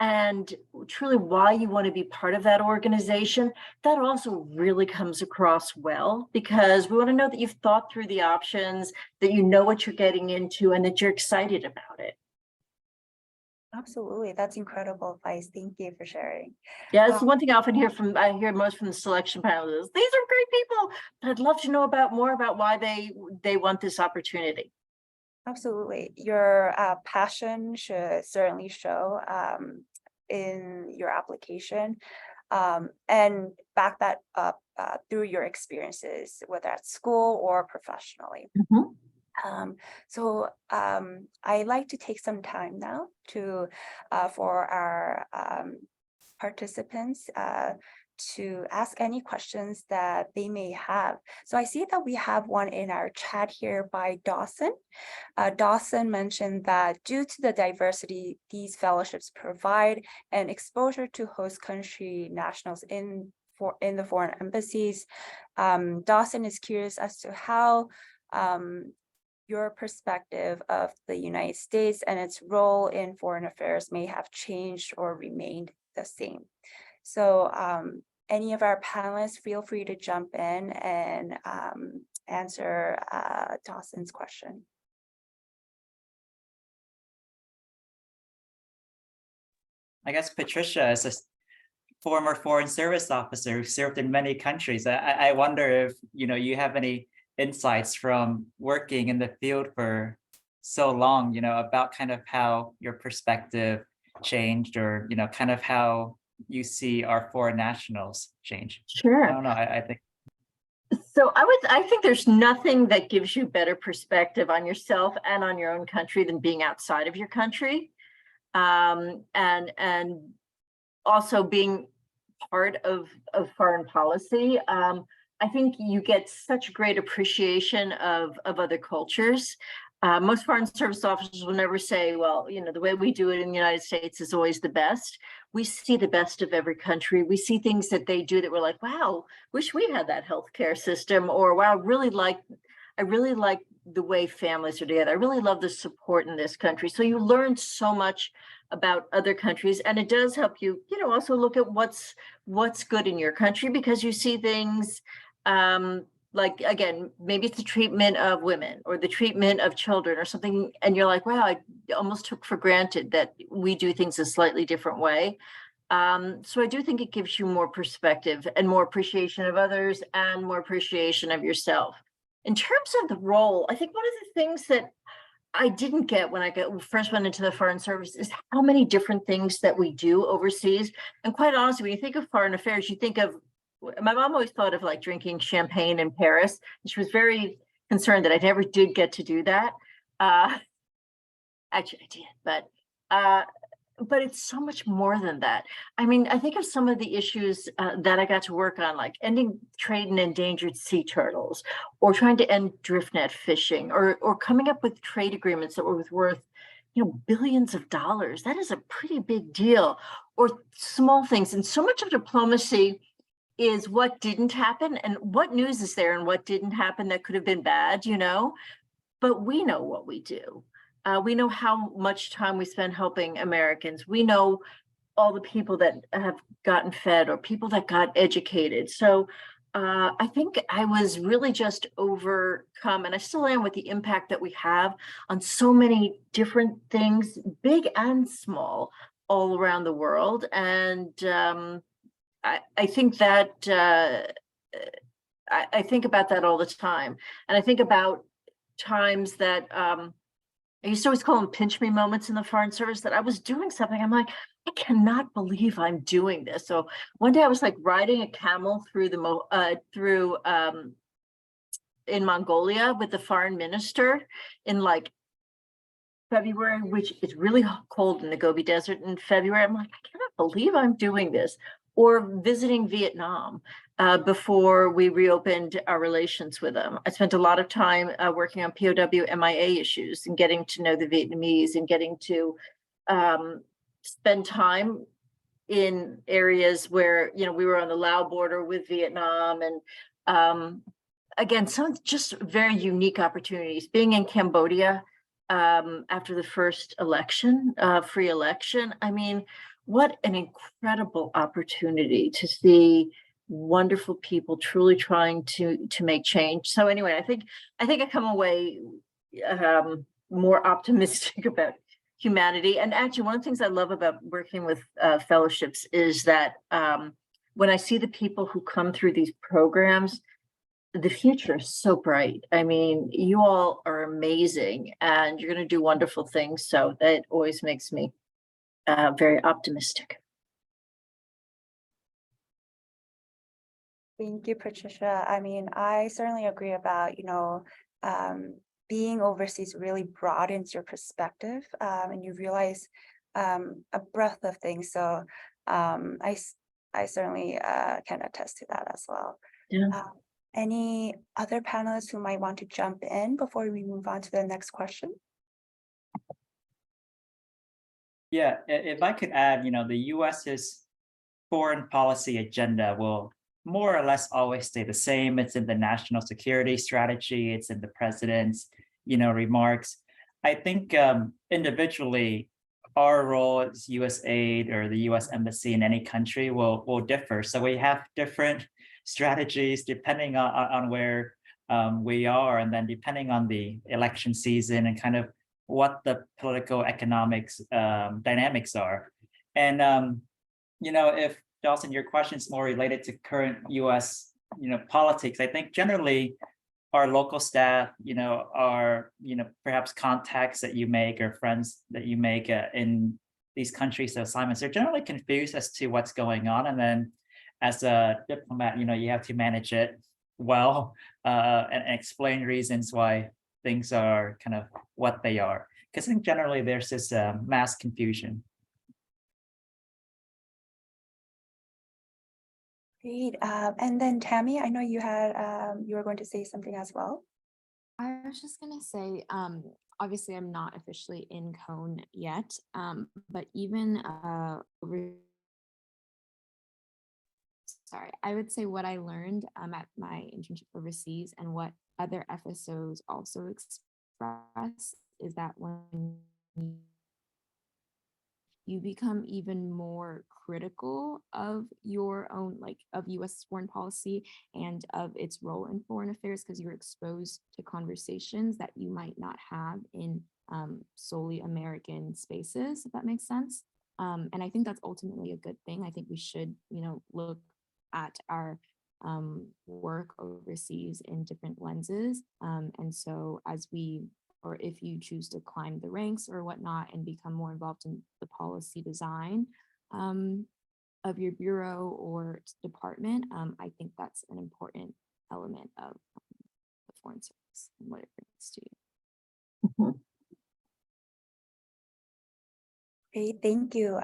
and truly why you want to be part of that organization, that also really comes across well, because we want to know that you've thought through the options, that you know what you're getting into, and that you're excited about it. Absolutely. That's incredible advice. Thank you for sharing. Yeah, that's the one thing I often hear most from the selection panel is, these are great people, but I'd love to know more about why they want this opportunity. Absolutely. Your passion should certainly show in your application, and back that up through your experiences, whether at school or professionally. So I'd like to take some time now for our participants to ask any questions that they may have. So I see that we have one in our chat here by Dawson. Dawson mentioned that due to the diversity these fellowships provide and exposure to host country nationals in the foreign embassies, Dawson is curious as to how your perspective of the United States and its role in foreign affairs may have changed or remained the same. So any of our panelists, feel free to jump in and answer Dawson's question. I guess Patricia is a former foreign service officer who served in many countries. I wonder if you have any insights from working in the field for so long, about kind of how your perspective changed, or kind of how you see our foreign nationals change. Sure. I don't know. I think. So I think there's nothing that gives you better perspective on yourself and on your own country than being outside of your country. And also being part of foreign policy. I think you get such great appreciation of other cultures. Most foreign service officers will never say, well, the way we do it in the United States is always the best. We see the best of every country. We see things that they do that we're like, wow, wish we had that healthcare system, or wow, I really like the way families are together. I really love the support in this country. So you learn so much about other countries, and it does help you, also look at what's good in your country, because you see things like, again, maybe it's the treatment of women or the treatment of children or something, and you're like, wow, I almost took for granted that we do things a slightly different way. So I do think it gives you more perspective and more appreciation of others and more appreciation of yourself. In terms of the role, I think one of the things that I didn't get when I first went into the Foreign Service is how many different things that we do overseas. And quite honestly, when you think of foreign affairs, you think of, my mom always thought of like drinking champagne in Paris. And she was very concerned that I never did get to do that. Actually, I did, but it's so much more than that. I mean, I think of some of the issues that I got to work on, like ending trade in endangered sea turtles, or trying to end drift net fishing, or coming up with trade agreements that were worth, billions of dollars. That is a pretty big deal. Or small things. And so much of diplomacy is what didn't happen, and what news is there and what didn't happen that could have been bad, but we know what we do. We know how much time we spend helping Americans. We know all the people that have gotten fed or people that got educated. So I think I was really just overcome, and I still am, with the impact that we have on so many different things, big and small, all around the world. And I think that I think about that all the time. And I think about times that I used to always call them pinch me moments in the Foreign Service, that I was doing something. I'm like, I cannot believe I'm doing this. So one day I was like riding a camel through in Mongolia with the foreign minister in like February, which is really cold in the Gobi Desert in February. I'm like, I cannot believe I'm doing this. Or visiting Vietnam before we reopened our relations with them. I spent a lot of time working on POW MIA issues and getting to know the Vietnamese, and getting to spend time in areas where, we were on the Lao border with Vietnam. And again, some just very unique opportunities. Being in Cambodia after the first election, free election. I mean, what an incredible opportunity to see wonderful people truly trying to make change. So anyway, I think I come away more optimistic about humanity. And actually, one of the things I love about working with fellowships is that when I see the people who come through these programs, the future is so bright. I mean, you all are amazing, and you're going to do wonderful things. So that always makes me very optimistic. Thank you, Patricia. I mean, I certainly agree about, being overseas really broadens your perspective, and you realize a breadth of things. So I certainly can attest to that as well. Yeah. Any other panelists who might want to jump in before we move on to the next question? Yeah, if I could add, the US's foreign policy agenda will more or less always stay the same. It's in the national security strategy. It's in the president's, remarks. I think individually, our role as USAID or the US Embassy in any country will differ. So we have different strategies depending on where we are, and then depending on the election season and kind of what the political economics dynamics are. And if Dawson, your question is more related to current US politics, I think generally our local staff, are, perhaps contacts that you make or friends that you make in these countries' assignments, they're generally confused as to what's going on. And then as a diplomat, you have to manage it well and explain reasons why things are kind of what they are. Because I think generally there's this mass confusion. Great. And then Tammy, I know you were going to say something as well. I was just gonna say, obviously I'm not officially in Cone yet, but even I would say what I learned at my internship overseas and what other FSOs also express is that when you become even more critical of your own, of US foreign policy and of its role in foreign affairs, because you're exposed to conversations that you might not have in solely American spaces, if that makes sense. And I think that's ultimately a good thing. I think we should, look at our work overseas in different lenses. And so or if you choose to climb the ranks or whatnot and become more involved in the policy design of your bureau or department, I think that's an important element of the foreign service and what it brings to you. Great, thank you.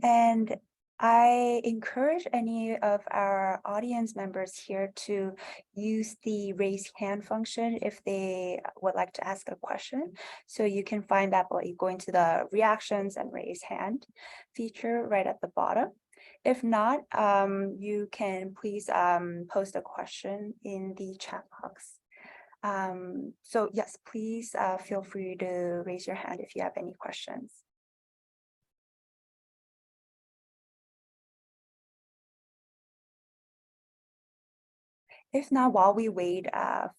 And I encourage any of our audience members here to use the raise hand function if they would like to ask a question. So you can find that by going to the reactions and raise hand feature right at the bottom. If not, you can please post a question in the chat box. So yes, please feel free to raise your hand if you have any questions. If not, while we wait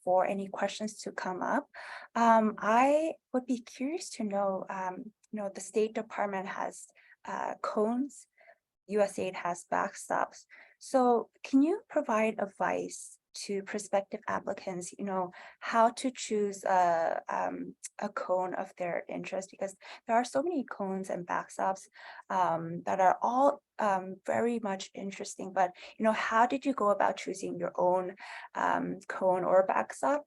for any questions to come up, I would be curious to know, the State Department has cones, USAID has backstops. So can you provide advice to prospective applicants, how to choose a cone of their interest? Because there are so many cones and backstops that are all very much interesting, but how did you go about choosing your own cone or backstop?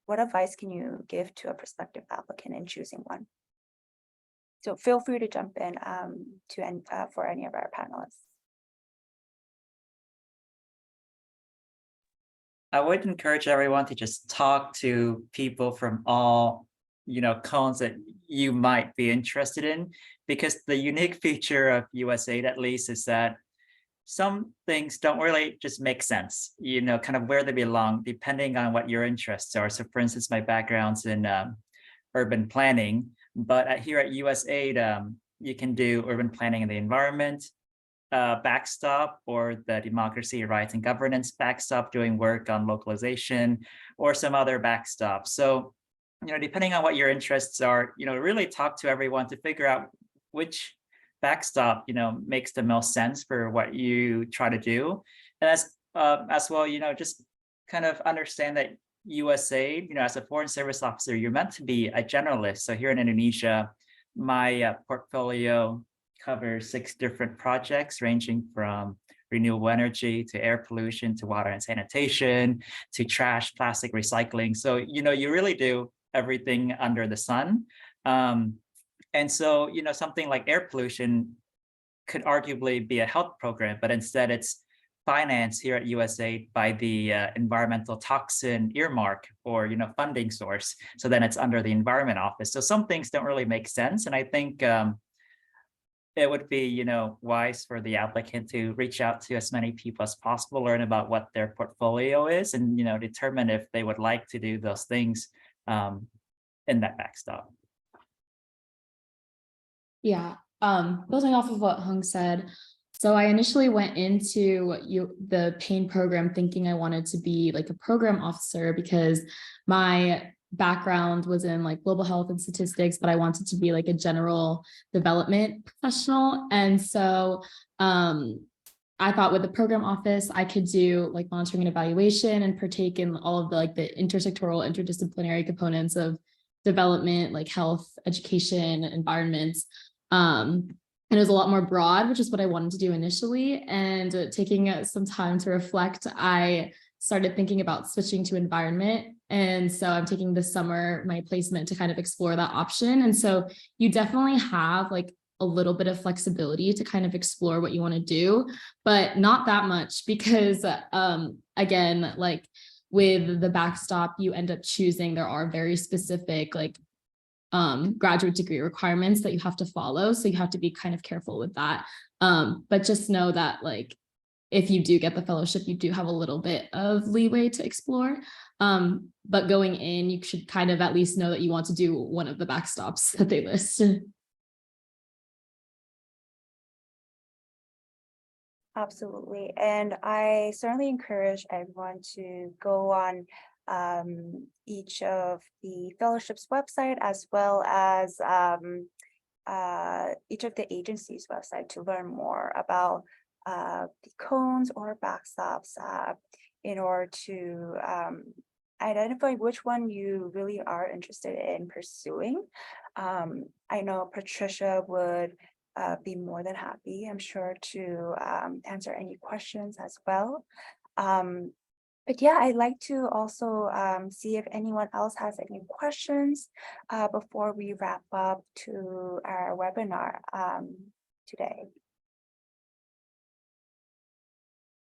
What advice can you give to a prospective applicant in choosing one? So feel free to jump in for any of our panelists. I would encourage everyone to just talk to people from all, cones that you might be interested in, because the unique feature of USAID, at least, is that some things don't really just make sense, kind of where they belong, depending on what your interests are. So for instance, my background's in urban planning, but here at USAID, you can do urban planning in the environment, backstop, or the democracy, rights, and governance backstop, doing work on localization, or some other backstop. So, depending on what your interests are, really talk to everyone to figure out which backstop, makes the most sense for what you try to do. And as well, just kind of understand that USAID, as a foreign service officer, you're meant to be a generalist. So here in Indonesia, my portfolio covers 6 different projects ranging from renewable energy to air pollution to water and sanitation to trash, plastic recycling. So, you really do everything under the sun. And so, something like air pollution could arguably be a health program, but instead it's financed here at USAID by the environmental toxin earmark or, funding source. So then it's under the Environment Office. So some things don't really make sense. And I think it would be, wise for the applicant to reach out to as many people as possible, learn about what their portfolio is, and, determine if they would like to do those things in that backstop. Yeah, building off of what Hung said, so I initially went into the Payne program thinking I wanted to be like a program officer because my background was in like global health and statistics, but I wanted to be like a general development professional. And so I thought with the program office, I could do like monitoring and evaluation and partake in all of the like the intersectoral, interdisciplinary components of development, like health, education, environments. And it was a lot more broad, which is what I wanted to do initially. And taking some time to reflect, I started thinking about switching to environment. And so I'm taking this summer, my placement, to kind of explore that option. And so you definitely have like a little bit of flexibility to kind of explore what you want to do, but not that much because again, like with the backstop, you end up choosing, there are very specific like graduate degree requirements that you have to follow. So you have to be kind of careful with that. But just know that like, if you do get the fellowship, you do have a little bit of leeway to explore. But going in, you should kind of at least know that you want to do one of the backstops that they list. Absolutely. And I certainly encourage everyone to go on each of the fellowships website as well as each of the agencies website to learn more about the cones or backstops in order to identify which one you really are interested in pursuing. I know Patricia would be more than happy, I'm sure, to answer any questions as well. But yeah, I'd like to also see if anyone else has any questions before we wrap up to our webinar today.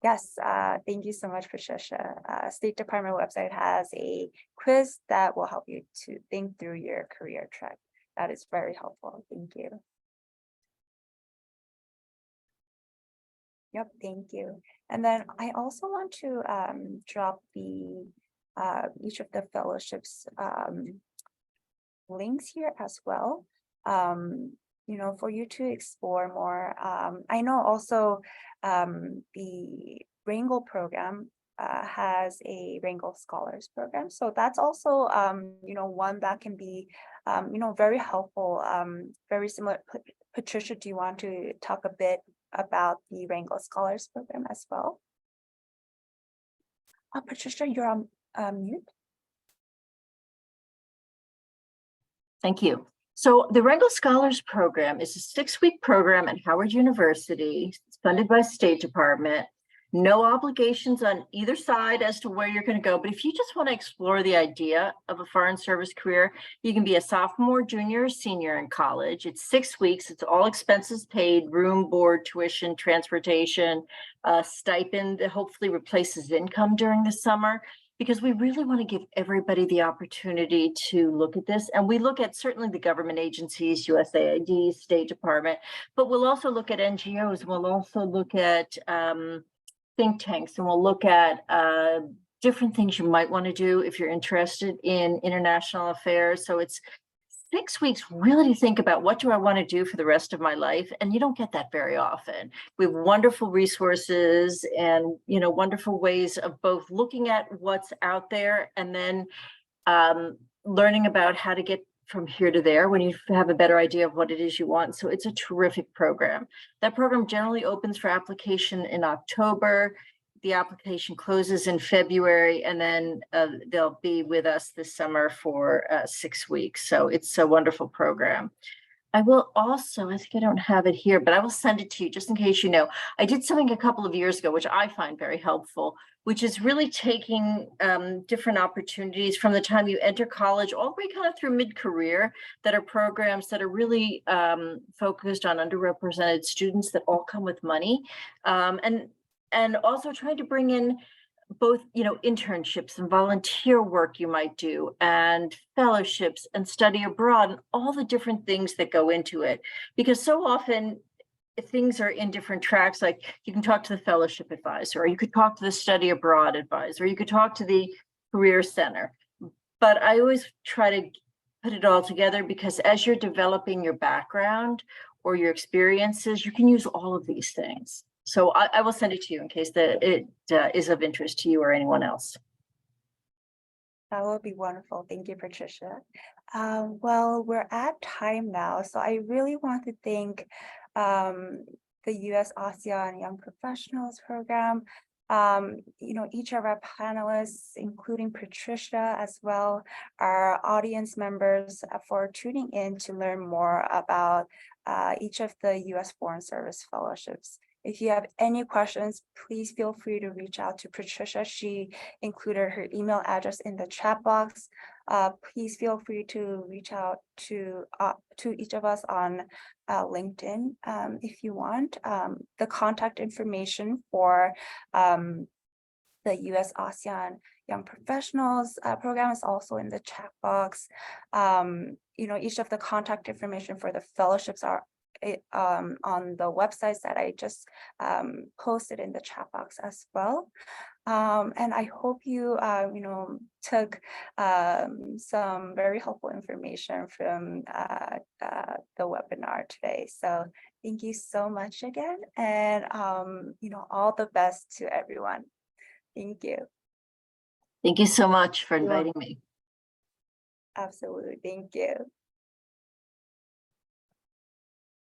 Yes, thank you so much, Patricia. State Department website has a quiz that will help you to think through your career track. That is very helpful. Thank you. Yep, thank you. And then I also want to drop the each of the fellowships links here as well. You know, for you to explore more. I know also the Rangel program has a Rangel Scholars program. So that's also, you know, one that can be, you know, very helpful, very similar. Patricia, do you want to talk a bit about the Rangel Scholars program as well? Patricia, you're on mute. Thank you. So the Rangel Scholars Program is a 6-week program at Howard University. It's funded by State Department. No obligations on either side as to where you're going to go. But if you just want to explore the idea of a foreign service career, you can be a sophomore, junior, or senior in college. It's 6 weeks. It's all expenses paid, room, board, tuition, transportation, stipend that hopefully replaces income during the summer. Because we really want to give everybody the opportunity to look at this. And we look at certainly the government agencies, USAID, State Department, but we'll also look at NGOs. We'll also look at think tanks, and we'll look at different things you might want to do if you're interested in international affairs. So it's 6 weeks really to think about, what do I want to do for the rest of my life? And you don't get that very often. We have wonderful resources and, you know, wonderful ways of both looking at what's out there and then learning about how to get from here to there when you have a better idea of what it is you want. So it's a terrific program. That program generally opens for application in October. The application closes in February, and then they'll be with us this summer for 6 weeks. So it's a wonderful program. I will also, I think I don't have it here, but I will send it to you just in case you know. I did something a couple of years ago, which I find very helpful, which is really taking different opportunities from the time you enter college all the way kind of through mid-career, that are programs that are really focused on underrepresented students that all come with money. And also trying to bring in both, you know, internships and volunteer work you might do, and fellowships and study abroad, and all the different things that go into it. Because so often things are in different tracks, like you can talk to the fellowship advisor, or you could talk to the study abroad advisor, or you could talk to the career center. But I always try to put it all together, because as you're developing your background or your experiences, you can use all of these things. So I will send it to you in case that it is of interest to you or anyone else. That would be wonderful. Thank you, Patricia. Well, we're at time now, so I really want to thank the U.S. ASEAN Young Professionals Program, each of our panelists, including Patricia as well, our audience members for tuning in to learn more about each of the U.S. Foreign Service Fellowships. If you have any questions, please feel free to reach out to Patricia. She included her email address in the chat box. Please feel free to reach out to each of us on LinkedIn if you want. The contact information for the U.S. ASEAN Young Professionals Program is also in the chat box. Each of the contact information for the fellowships are on the websites that I just posted in the chat box as well. And I hope you, took some very helpful information from the webinar today. So thank you so much again, and all the best to everyone. Thank you. Thank you so much for inviting me. Absolutely. Thank you.